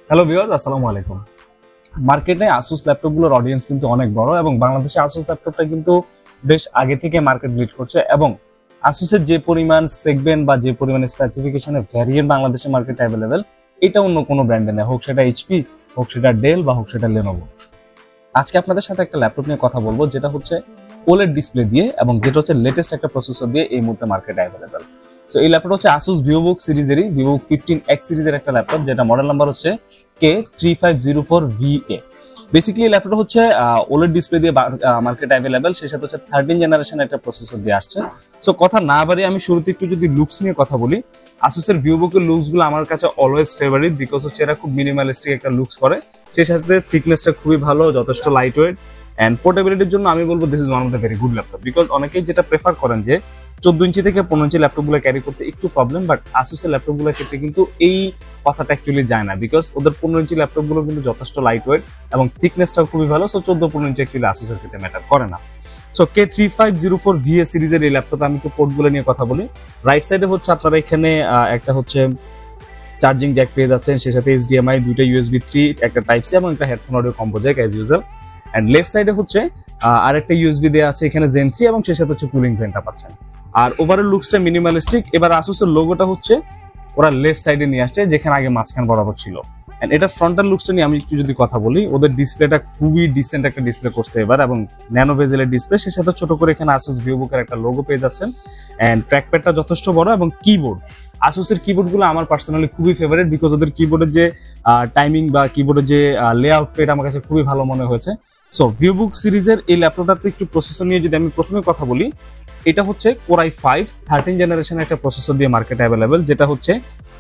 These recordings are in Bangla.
হ্যালো ভিউয়ার্স, আসসালামু আলাইকুম। মার্কেটে আসুস ল্যাপটপগুলোর অডিয়েন্স কিন্তু অনেক বড় এবং বাংলাদেশে আসুস ল্যাপটপটা কিন্তু বেশ আগে থেকে মার্কেট লিড করছে এবং আসুসের যে পরিমাণ সেগমেন্ট বা যে পরিমাণ স্পেসিফিকেশনের ভ্যারিয়েন্ট বাংলাদেশে মার্কেটে অ্যাভেলেবেল, এটা অন্য কোনো ব্র্যান্ডে নেই, হোক সেটা এইচপি, হোক সেটা ডেল বা হোক সেটা লেনোভো। আজকে আপনাদের সাথে একটা ল্যাপটপ নিয়ে কথা বলবো যেটা হচ্ছে ওলেড ডিসপ্লে দিয়ে এবং যেটা হচ্ছে লেটেস্ট একটা প্রসেসর দিয়ে এই মুহূর্তে মার্কেটে অ্যাভেলেবেল। সো এই ল্যাপটপ হচ্ছে ASUS VIVOBOOK সিরিজেরই VIVOBOOK 15X সিরিজের একটা ল্যাপটপ, যেটা মডেল নাম্বার হচ্ছে K3504VA। বেসিক্যালি এই ল্যাপটপ হচ্ছে ওলেড ডিসপ্লে দিয়ে মার্কেটে অ্যাভেলেবেল, সেই সাথে হচ্ছে 13 জেনারেশন একটা প্রসেসর দিয়ে আসছে। সো কথা না বাড়িয়ে আমি শুরুতে একটু যদি লুকস নিয়ে কথা বলি, আসুসের ভিভোবুকের লুকস গুলো আমার কাছে অলওয়েজ ফেভারিট, বিকজ হচ্ছে এরা খুব মিনিমালিস্টিক একটা লুকস করে, সেই সাথে থিকনেসটা খুবই ভালো, যথেষ্ট লাইট ওয়েট এন্ড পোর্টেবিলিটির জন্য আমি বলবো this is one of the very good laptop. Because অনেকেই যেটা প্রেফার করেন যে 14 ইঞ্চি থেকে 15 ইঞ্চি ল্যাপটপগুলো ক্যারি করতে একটু প্রবলেম, বাট আসুসের ল্যাপটপগুলোর ক্ষেত্রে কিন্তু এই কথাটা অ্যাকচুয়ালি যায় না, বিকজ ওদের 15 ইঞ্চি ল্যাপটপগুলো কিন্তু যথেষ্ট লাইট ওয়েট এবং থিকনেসটাও খুবই ভালো। সো 14-15 ইঞ্চি অ্যাকচুয়ালি আসুসের ক্ষেত্রে ম্যাটার করে না। সো K3504VA সিরিজের এই ল্যাপটপে আমি একটু পোর্টগুলো নিয়ে কথা বলি। রাইট সাইডে হচ্ছে আপনারা এখানে একটা হচ্ছে চার্জিং জ্যাক পেয়ে যাচ্ছেন, সেই সাথে HDMI, দুইটা USB 3, একটা টাইপ সি এবং একটা headphone audio combo jack as usual. And left সাইডে হচ্ছে আরেকটা USB দেয়া আছে এখানে জেন 3 এবং সেই সাথে হচ্ছে কুলিং ফ্যানটা পাচ্ছেন। আর ওভারঅল লুকসটা মিনিমালিস্টিক। এবার আসুসের লোগোটা হচ্ছে ওরা লেফট সাইডে নিয়ে আসছে, যেখানে আগে মাঝখান বরাবর ছিল। এন্ড এটা ফ্রন্টাল লুকসটা নিয়ে আমি একটু যদি কথা বলি, ওদের ডিসপ্লেটা খুবই ডিসেন্ট একটা ডিসপ্লে করছে এবার এবং ন্যানো বেজেলের ডিসপ্লে, সেই সাথে ছোট করে এখানে আসুস ভিভোবুকের একটা লোগো পেয়ে যাচ্ছেন। এন্ড ট্র্যাকপ্যাডটা যথেষ্ট বড় এবং কিবোর্ড, আসুসের কিবোর্ডগুলো আমার পার্সোনালি খুবই ফেভারিট, বিকজ ওদের কিবোর্ডের যে টাইমিং বা কিবোর্ডের যে লেআউট এটা আমার কাছে খুবই ভালো মনে হয়েছে। সো ভিভোবুক সিরিজের এই ল্যাপটপটাতে একটু প্রসেসর নিয়ে যদি আমি প্রথমে কথা বলি, এটা হচ্ছে Core i5 13 জেনারেশনের একটা প্রসেসর দিয়ে মার্কেটে অ্যাভেলেবেল, যেটা হচ্ছে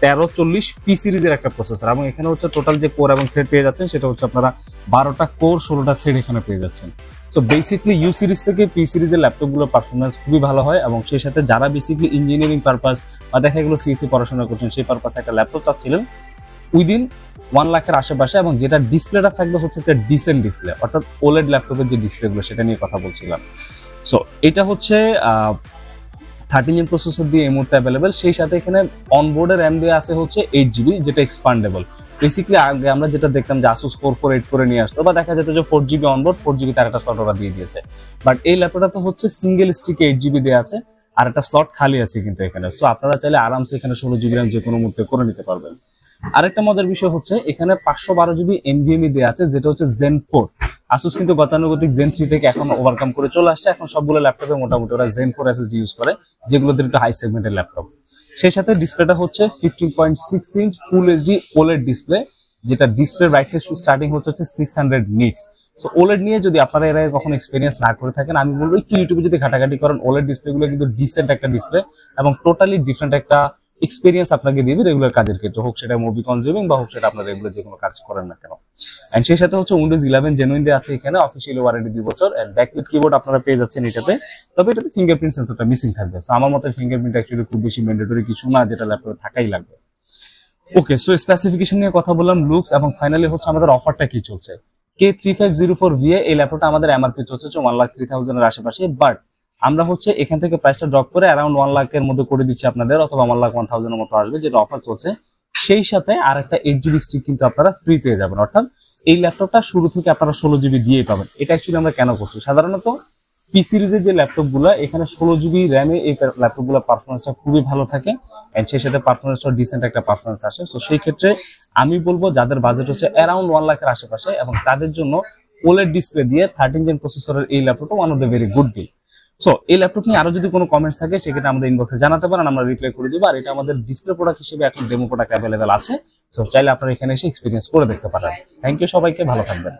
1340P সিরিজের একটা প্রসেসর এবং এখানে হচ্ছে টোটাল যে কোর এবং থ্রেড পেয়ে যাচ্ছেন সেটা হচ্ছে আপনারা 12টা কোর 16টা থ্রেড এখানে পেয়ে যাচ্ছেন। সো বেসিক্যালি ইউ সিরিজ থেকে পি সিরিজের ল্যাপটপগুলোর পারফরমেন্স খুবই ভালো হয় এবং সেই সাথে যারা বেসিক্যালি ইঞ্জিনিয়ারিং পারপাস বা দেখা গেলো সিএসসি পড়াশোনা করছেন সেই পারপাসে একটা ল্যাপটপ চাচ্ছিলেন উইদিন 1 লাখের আশেপাশে এবং যেটা ডিসপ্লেটা থাকবে হচ্ছে একটা ডিসেন্ট ডিসপ্লে, অর্থাৎ ওলেড ল্যাপটপের যে ডিসপ্লেগুলো সেটা নিয়ে কথা বলছিলাম। সো এটা হচ্ছে 13 জেন প্রসেসর দিয়ে এই মুহূর্তে অ্যাভেলেবেল, সেই সাথে এখানে অনবোর্ডের র্যাম দেওয়া আছে হচ্ছে 8GB, যেটা এক্সপান্ডেবল। বেসিক্যালি আগে আমরা যেটা দেখতাম যে ASUS 4484 করে নিয়ে আসতো বা দেখা যেত যে 4GB অনবোর্ড, 4GB তার একটা স্লট ওরা দিয়ে দিয়েছে, বাট এই ল্যাপটপটা তো হচ্ছে সিঙ্গেল স্টিকে 8GB দেওয়া আছে আর একটা স্লট খালি আছে কিন্তু এখানে। সো আপনারা চাইলে আরামসে এখানে 16GB র্যাম যে কোনো মুহূর্তে করে নিতে পারবেন। আরেকটা মজার বিষয় হচ্ছে এখানে 512GB NVMe দেওয়া আছে, যেটা হচ্ছে Zen 4। আসুস কিন্তু গতানুগতিক Zen 3 থেকে এখন ওভারকাম করে চলে আসছে, এখন সবগুলো ল্যাপটপে মোটামুটি ওরা Zen 4 SSD ইউজ করে, যেগুলোতে একটু হাই সেগমেন্টের ল্যাপটপ। সেই সাথে ডিসপ্লেটা হচ্ছে 15.6 inch full HD OLED display, যেটা ডিসপ্লে ব্রাইটনেস স্টার্টিং হচ্ছে 600 নিটস। সো ওলেড নিয়ে যদি আপনারা এর আগে কখনো এক্সপেরিয়েন্স না করে থাকেন, আমি বলবো একটু ইউটিউবে যদি ঘাটাঘাটি করেন, ওলেড ডিসপ্লেগুলো কিন্তু ডিসেন্ট একটা ডিসপ্লে এবং টোটালি ডিফারেন্ট একটা এক্সপেরিয়েন্স আপনাকে দিবে রেগুলার কাজের ক্ষেত্রে, হোক সেটা মুভি কনজিউমিং বা হোক সেটা আপনার রেগুলার যে কোনো কাজ করেন না কেন। এন্ড সেই সাথে হচ্ছে উইন্ডোজ 11 জেনুইন দিয়ে আছে এখানে, অফিসিয়ালি ওয়ারেন্টি 2 বছর এন্ড ব্যাকলিট কিবোর্ড আপনারা পেয়ে যাচ্ছেন এটাতে, তবে এটাতে ফিঙ্গারপ্রিন্ট সেন্সরটা মিসিং থাকবে। সো আমার মতে ফিঙ্গারপ্রিন্ট অ্যাকচুয়ালি খুব বেশি ম্যান্ডেটরি কিছু না, যেটা ল্যাপটপে থাকাই লাগবে। ওকে, সো স্পেসিফিকেশন নিয়ে কথা বললাম, লুকস এবং ফাইনালি হচ্ছে আমাদের অফারটা কি চলছে। K3504VA এই ল্যাপটপটা আমাদের এমআরপি চলছে 1,03,000 এর আশেপাশে, বাট আমরা হচ্ছে এখান থেকে প্রাইসটা ড্রপ করে অ্যারাউন্ড 1 লাখের মধ্যে করে দিচ্ছি আপনাদের, অথবা 1,01,000 এর মতো আসবে, যেটা অফার চলছে। সেই সাথে আর একটা 8GB স্টিক কিন্তু আপনারা ফ্রি পেয়ে যাবেন, অর্থাৎ এই ল্যাপটপটা শুরু থেকে আপনারা 16GB দিয়েই পাবেন। এটা অ্যাকচুয়ালি আমরা কেন করছি, সাধারণত পি সিরিজের যে ল্যাপটপগুলো এখানে 16GB র্যামে এই ল্যাপটপগুলোর পারফরমেন্সটা খুবই ভালো থাকে এন্ড সেই সাথে পারফরমেন্সটা ডিসেন্ট একটা পারফরমেন্স আসে। সো সেই ক্ষেত্রে আমি বলবো যাদের বাজেট হচ্ছে অ্যারাউন্ড 1 লাখের আশেপাশে এবং তাদের জন্য ওলেড ডিসপ্লে দিয়ে 13 জেন প্রসেসরের এই ল্যাপটপটা one of the very good deal. So এই ল্যাপটপ নিয়ে আরো যদি কোনো কমেন্টস থাকে সেক্ষেত্রে আমাদের ইনবক্সে জানাতে পারেন, আমরা রিপ্লাই করে দিব। আর এটা আমাদের ডিসপ্লে প্রোডাক্ট হিসেবে এখন ডেমো প্রোডাক্ট অ্যাভেলেবেল আছে, সো চাইলে আপনারা এখানে এসে এক্সপিরিয়েন্স করে দেখতে পারেন। থ্যাংক ইউ সবাইকে, ভালো থাকবেন।